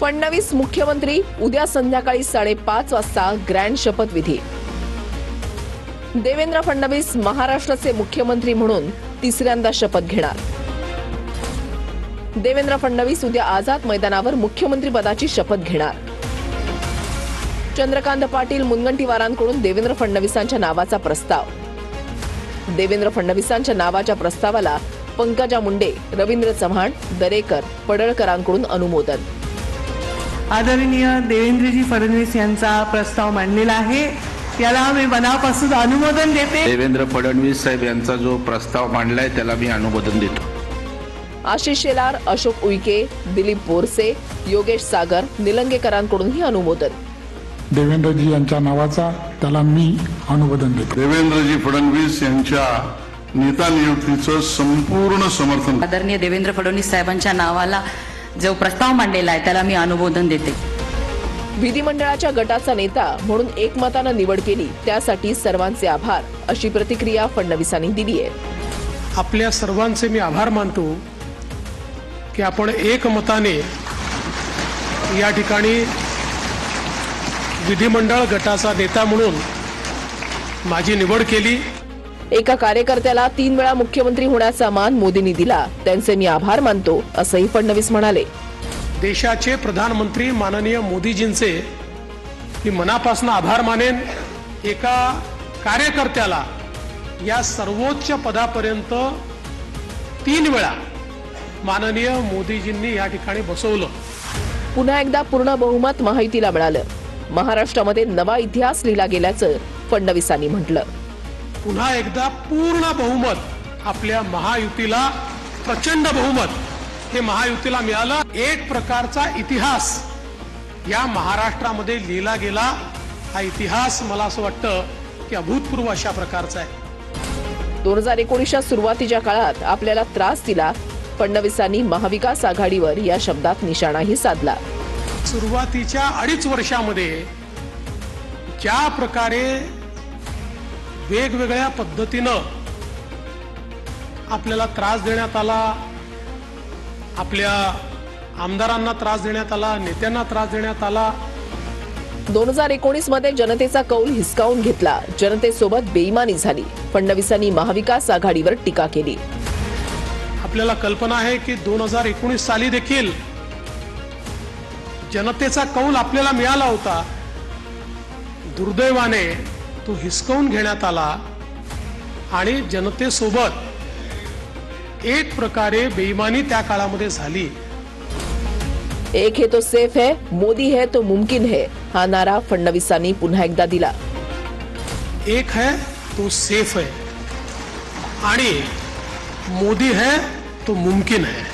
फडणवीस मुख्यमंत्री, उद्या संध्याकाळी 5:30 वाजता ग्रँड शपथविधी। देवेंद्र फडणवीस महाराष्ट्राचे मुख्यमंत्री म्हणून तिसऱ्यांदा शपथ घेणार। देवेंद्र फडणवीस उद्या आझाद मैदानावर मुख्यमंत्री पदाची शपथ घेणार। चंद्रकांत पाटील मुनगंटीवारांकडून देवेंद्र फडणवीसांच्या नावाचा प्रस्ताव। देवेंद्र फडणवीसांच्या नावाच्या प्रस्तावाला पंकजा मुंडे, रवींद्र चव्हाण, दरेकर, पडळकरांकडून अनुमोदन। आदरणीय देवेंद्रजी फडणवीस यांचा प्रस्ताव मांडलेला आहे, याला मी मनापासून अनुमोदन देते। देवेंद्र फडणवीस साहेब यांचा जो प्रस्ताव मांडलाय त्याला मी अनुमोदन देतो। आशिष शेलार, अशोक उईके, दिलीप बोरसे, योगेश सागर, निलंगेकरांकडूनही अनुमोदन। देवेंद्रजी यांच्या नावाचा त्याला मी अनुमोदन देतो। देवेंद्रजी फडणवीस यांच्या नेता नियुक्तीचं संपूर्ण समर्थन। आदरणीय देवेंद्र फडणवीस साहेबांच्या नावाला जो प्रस्ताव मांडलेला आहे त्याला मी अनुमोदन देते। विधिमंडळाच्या गटाचा नेता म्हणून एकमतानं निवड केली, त्यासाठी सर्वांचे आभार, अशी प्रतिक्रिया फडणवीसांनी दिली आहे। आपल्या सर्वांचे मी आभार मानतो की आपण एकमताने या ठिकाणी विधिमंडळ गटाचा नेता म्हणून माझी निवड केली। एका कार्यकर्त्याला 3 वेळा मुख्यमंत्री होण्याचा मान मोदींनी दिला, त्यांचे मी आभार मानतो, असंही फडणवीस म्हणाले। देशाचे प्रधानमंत्री माननीय मोदीजींचे मी मनापासून आभार मानेन। एका कार्यकर्त्याला या सर्वोच्च पदापर्यंत 3 वेळा माननीय मोदीजींनी या ठिकाणी बसवलं। पुन्हा एकदा पूर्ण बहुमत महायुतीला मिळालं। महाराष्ट्रामध्ये नवा इतिहास लिहिला गेल्याचं फडणवीसांनी म्हटलं। पुन्हा एकदा पूर्ण बहुमत आपल्या महायुतीला, प्रचंड बहुमत हे महायुतीला मिळालं। एक प्रकारचा इतिहास या महाराष्ट्रामध्ये लिहिला गेला। हा इतिहास मला असं वाटतं की अभूतपूर्व अशा प्रकारचा आहे। 2019च्या सुरुवातीच्या काळात आपल्याला त्रास दिला, फडणवीसांनी महाविकास आघाडीवर या शब्दात निशाणाही साधला। सुरुवातीच्या 2.5 वर्षामध्ये ज्या प्रकारे वेगवेगळ्या पद्धतीनं आपल्याला त्रास देण्यात आला, आपल्या आमदारांना त्रास देण्यात आला, नेत्यांना त्रास देण्यात आला। 2019 मध्ये जनतेचा कौल हिसकावून घेतला, जनतेसोबत बेईमानी झाली, फडणवीसांनी महाविकास आघाडीवर टीका केली। आपल्याला कल्पना आहे की 2019 साली देखील जनतेचा कौल आपल्याला मिळाला होता। दुर्दैवाने तो हिसकावून घेण्यात आला आणि जनतेसोबत एक प्रकारे बेईमानी त्या काळामध्ये झाली। एक है तो सेफ है, मोदी है तो मुमकिन है, हा नारा फडणवीसांनी पुन्हा एकदा दिला। एक है तो सेफ है आणि मोदी है तो मुमकिन है।